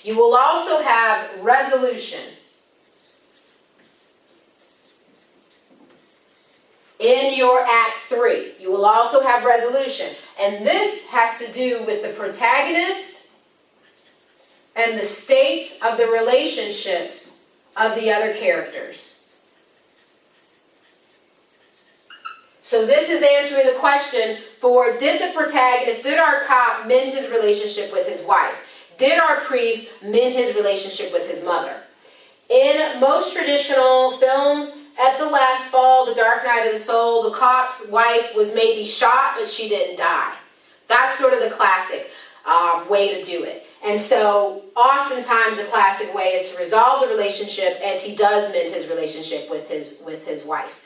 You will also have resolution. In your Act 3, you will also have resolution. And this has to do with the protagonist and the state of the relationships of the other characters. So this is answering the question for, did the protagonist, did our cop mend his relationship with his wife? Did our priest mend his relationship with his mother? In most traditional films, at the last fall, The Dark Night of the Soul, the cop's wife was maybe shot, but she didn't die. That's sort of the classic way to do it. And so oftentimes the classic way is to resolve the relationship as he does mend his relationship with his wife.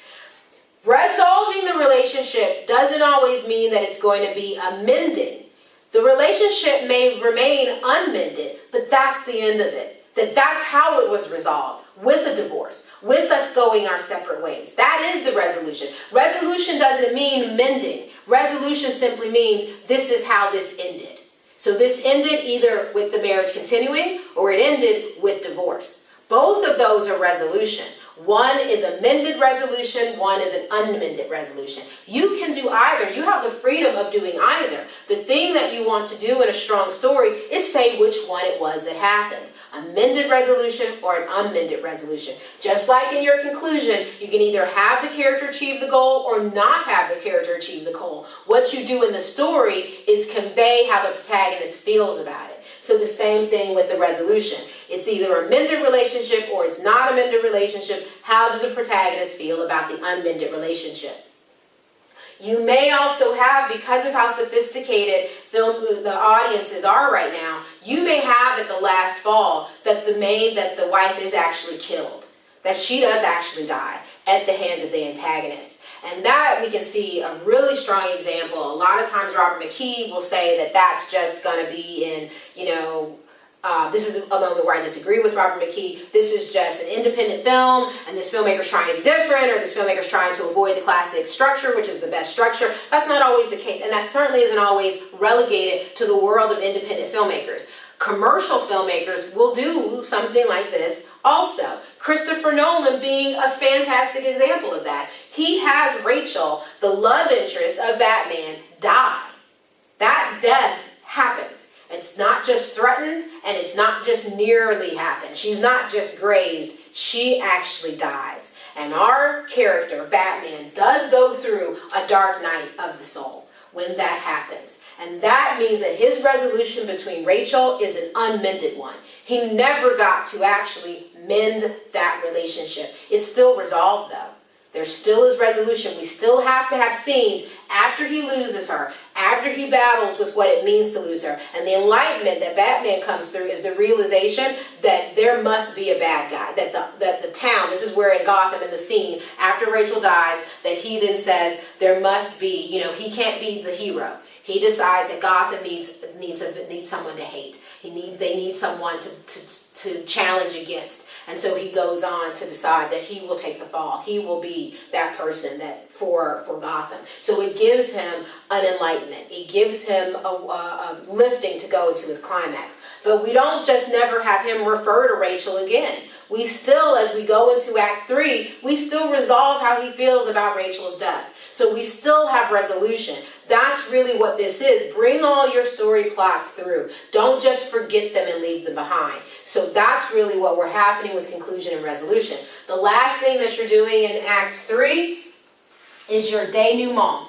Resolving the relationship doesn't always mean that it's going to be a mending. The relationship may remain unmended, but that's the end of it. That's how it was resolved, with a divorce, with us going our separate ways. That is the resolution. Resolution doesn't mean mending. Resolution simply means this is how this ended. So this ended either with the marriage continuing or it ended with divorce. Both of those are resolution. One is a mended resolution, one is an unmended resolution. You can do either. You have the freedom of doing either. The thing that you want to do in a strong story is say which one it was that happened. A mended resolution or an unmended resolution. Just like in your conclusion, you can either have the character achieve the goal or not have the character achieve the goal. What you do in the story is convey how the protagonist feels about it. So the same thing with the resolution. It's either a mended relationship or it's not a mended relationship. How does the protagonist feel about the unmended relationship? You may also have, because of how sophisticated the audiences are right now, you may have at the last fall that the wife is actually killed, that she does actually die at the hands of the antagonist. And that we can see a really strong example. A lot of times Robert McKee will say that that's just going to be in, this is a moment where I disagree with Robert McKee. This is just an independent film, and this filmmaker's trying to be different, or this filmmaker's trying to avoid the classic structure, which is the best structure. That's not always the case, and that certainly isn't always relegated to the world of independent filmmakers. Commercial filmmakers will do something like this also. Christopher Nolan being a fantastic example of that. He has Rachel, the love interest of Batman, die. That death happens. It's not just threatened, and it's not just nearly happened. She's not just grazed. She actually dies. And our character, Batman, does go through a dark night of the soul when that happens. And that means that his resolution between Rachel is an unmended one. He never got to actually mend that relationship. It's still resolved, though. There still is resolution. We still have to have scenes after he loses her, after he battles with what it means to lose her. And the enlightenment that Batman comes through is the realization that there must be a bad guy, that the town, this is where in Gotham in the scene, after Rachel dies, that he then says there must be, he can't be the hero. He decides that Gotham needs someone to hate. They need someone to challenge against. And so he goes on to decide that he will take the fall. He will be that person that for Gotham. So it gives him an enlightenment. It gives him a lifting to go into his climax. But we don't just never have him refer to Rachel again. We still, as we go into Act 3, we still resolve how he feels about Rachel's death. So we still have resolution. That's really what this is. Bring all your story plots through. Don't just forget them and leave them behind. So that's really what we're happening with conclusion and resolution. The last thing that you're doing in Act 3 is your denouement.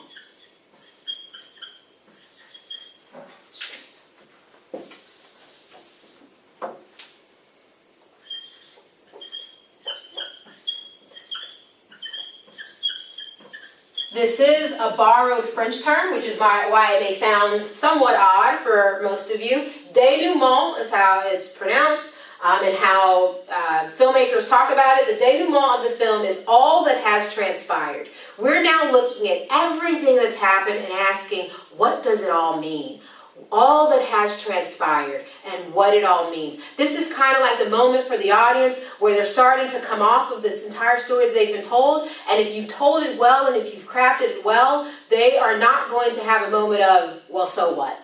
This is a borrowed French term, which is why it may sound somewhat odd for most of you. Denouement is how it's pronounced, and how filmmakers talk about it. The denouement of the film is all that has transpired. We're now looking at everything that's happened and asking, what does it all mean? All that has transpired and what it all means. This is kind of like the moment for the audience where they're starting to come off of this entire story that they've been told, and if you've told it well and if you've crafted it well, they are not going to have a moment of, well, so what?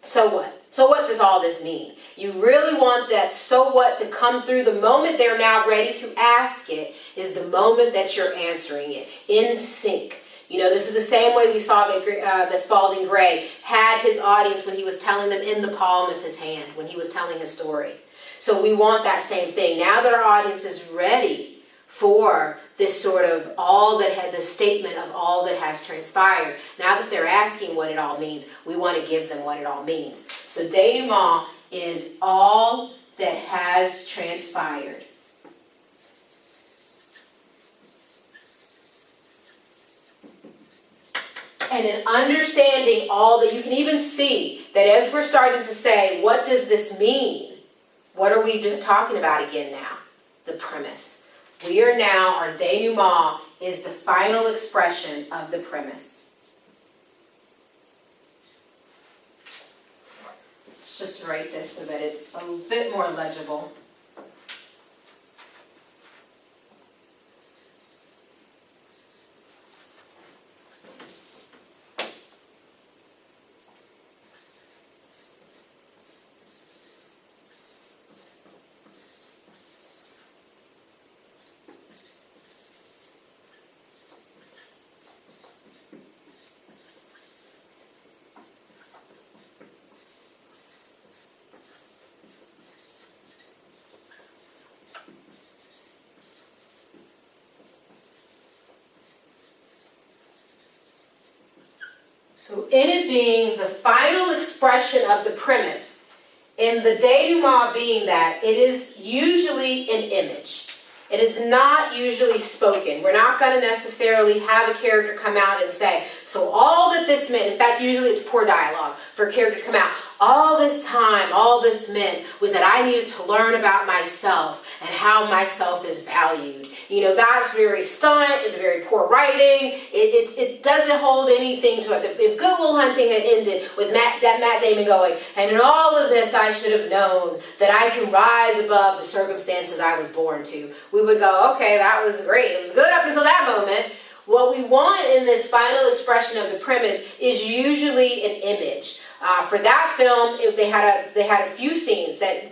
So what? So what does all this mean? You really want that so what to come through. The moment they're now ready to ask it is the moment that you're answering it, in sync. You know, this is the same way we saw that Spalding Gray had his audience when he was telling them in the palm of his hand, when he was telling his story. So we want that same thing. Now that our audience is ready for this sort of the statement of all that has transpired, now that they're asking what it all means, we want to give them what it all means. So denouement is all that has transpired. And in understanding all that, you can even see that as we're starting to say, what does this mean? What are we talking about again now? The premise. We are now, our denouement is the final expression of the premise. Let's just write this so that it's a bit more legible. So in it being the final expression of the premise, in the denouement being that, it is usually an image. It is not usually spoken. We're not going to necessarily have a character come out and say, so all that this meant, in fact, usually it's poor dialogue for a character to come out. All this time, all this meant was that I needed to learn about myself and how myself is valued. You know, that's very stunt. It's very poor writing. It doesn't hold anything to us. If Good Will Hunting had ended with Matt Damon going, and in all of this I should have known that I can rise above the circumstances I was born to, we would go, okay, that was great. It was good up until that moment. What we want in this final expression of the premise is usually an image. For that film, they had a few scenes that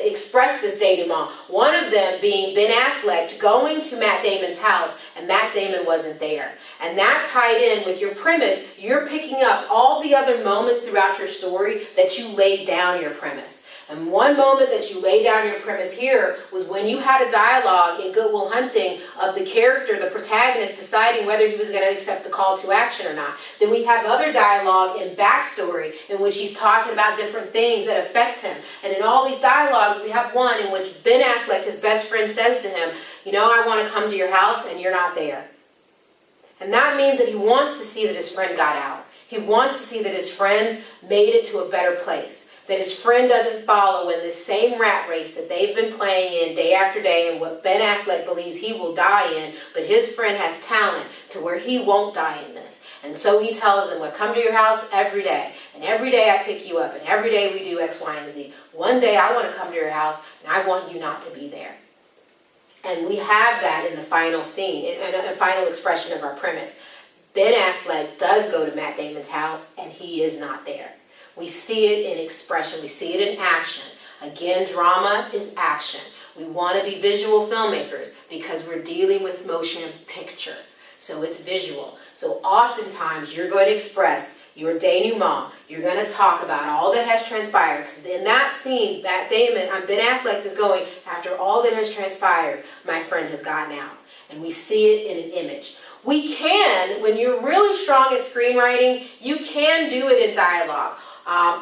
expressed this denouement. One of them being Ben Affleck going to Matt Damon's house, and Matt Damon wasn't there. And that tied in with your premise. You're picking up all the other moments throughout your story that you laid down your premise. And one moment that you laid down your premise here was when you had a dialogue in Good Will Hunting of the character, the protagonist, deciding whether he was going to accept the call to action or not. Then we have other dialogue in Backstory in which he's talking about different things that affect him. And in all these dialogues, we have one in which Ben Affleck, his best friend, says to him, you know, I want to come to your house and you're not there. And that means that he wants to see that his friend got out. He wants to see that his friend made it to a better place. That his friend doesn't follow in this same rat race that they've been playing in day after day and what Ben Affleck believes he will die in, but his friend has talent to where he won't die in this. And so he tells him, well, come to your house every day, and every day I pick you up, and every day we do X, Y, and Z. One day I want to come to your house, and I want you not to be there. And we have that in the final scene, in a final expression of our premise. Ben Affleck does go to Matt Damon's house, and he is not there. We see it in expression. We see it in action. Again, drama is action. We want to be visual filmmakers because we're dealing with motion picture. So it's visual. So oftentimes you're going to express your denouement. You're going to talk about all that has transpired. Because in that scene, Ben Affleck is going, after all that has transpired, my friend has gotten out. And we see it in an image. We can, when you're really strong at screenwriting, you can do it in dialogue.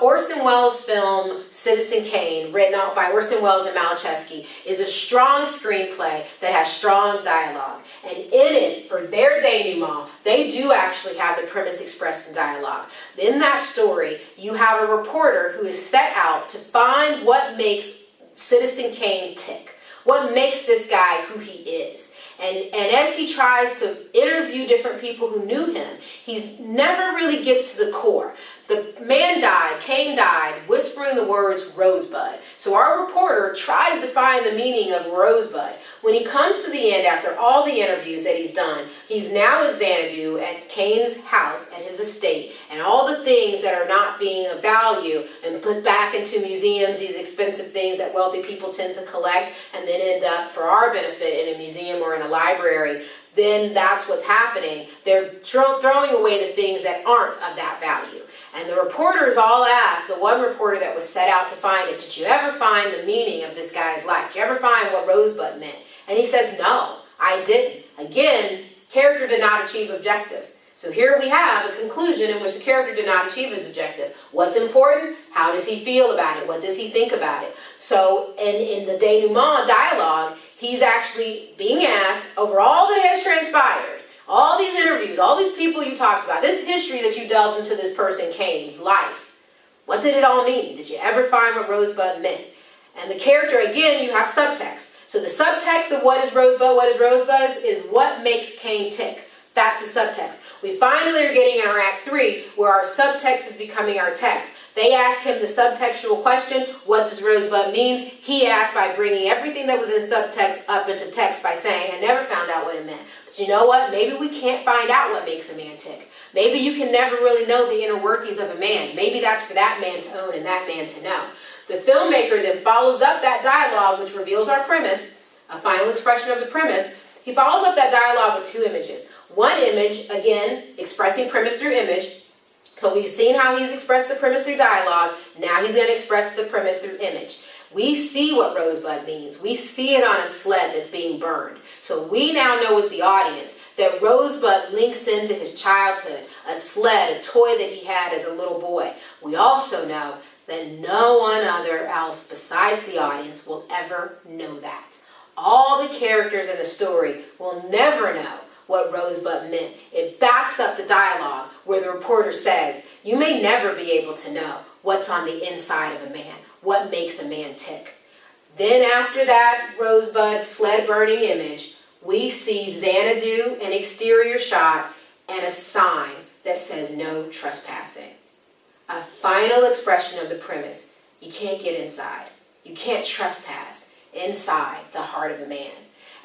Orson Welles' film Citizen Kane, written out by Orson Welles and Malachowski, is a strong screenplay that has strong dialogue. And in it, for their denouement, they do actually have the premise expressed in dialogue. In that story, you have a reporter who is set out to find what makes Citizen Kane tick. What makes this guy who he is. And as he tries to interview different people who knew him, he's never really gets to the core. The man died, Kane died, whispering the words Rosebud. So our reporter reporter tries to find the meaning of Rosebud. When he comes to the end after all the interviews that he's done, he's now at Xanadu at Cain's house, at his estate, and all the things that are not being of value and put back into museums, these expensive things that wealthy people tend to collect and then end up for our benefit in a museum or in a library, then that's what's happening. They're throwing away the things that aren't of that value. And the reporters all asked, the one reporter that was set out to find it, did you ever find the meaning of this guy's life? Did you ever find what Rosebud meant? And he says, no, I didn't. Again, character did not achieve objective. So here we have a conclusion in which the character did not achieve his objective. What's important? How does he feel about it? What does he think about it? So in the denouement dialogue, he's actually being asked, over all that has transpired, all these interviews, all these people you talked about, this history that you delved into this person, Cain's life, what did it all mean? Did you ever find what Rosebud meant? And the character, again, you have subtext. So the subtext of what is Rosebud is what makes Cain tick. That's the subtext. We finally are getting in our Act 3 where our subtext is becoming our text. They ask him the subtextual question, what does Rosebud mean? He asked by bringing everything that was in subtext up into text by saying, I never found out what it meant. But you know what? Maybe we can't find out what makes a man tick. Maybe you can never really know the inner workings of a man. Maybe that's for that man to own and that man to know. The filmmaker then follows up that dialogue, which reveals our premise, a final expression of the premise. He follows up that dialogue with two images. One image, again, expressing premise through image. So we've seen how he's expressed the premise through dialogue. Now he's going to express the premise through image. We see what Rosebud means. We see it on a sled that's being burned. So we now know as the audience that Rosebud links into his childhood, a sled, a toy that he had as a little boy. We also know that no one other else besides the audience will ever know that. All the characters in the story will never know what Rosebud meant. It backs up the dialogue where the reporter says, you may never be able to know what's on the inside of a man, what makes a man tick. Then after that Rosebud sled burning image, we see Xanadu, an exterior shot, and a sign that says no trespassing. A final expression of the premise. You can't get inside. You can't trespass inside the heart of a man.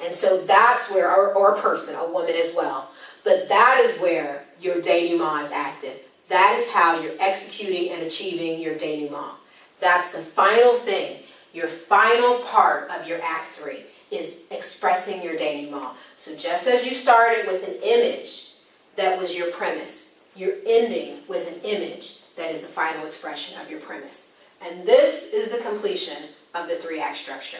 And so that's where, or a person, a woman as well, but that is where your denouement is active. That is how you're executing and achieving your denouement. That's the final thing. Your final part of your Act 3 is expressing your denouement. So just as you started with an image that was your premise, you're ending with an image that is the final expression of your premise. And this is the completion of the 3-act structure.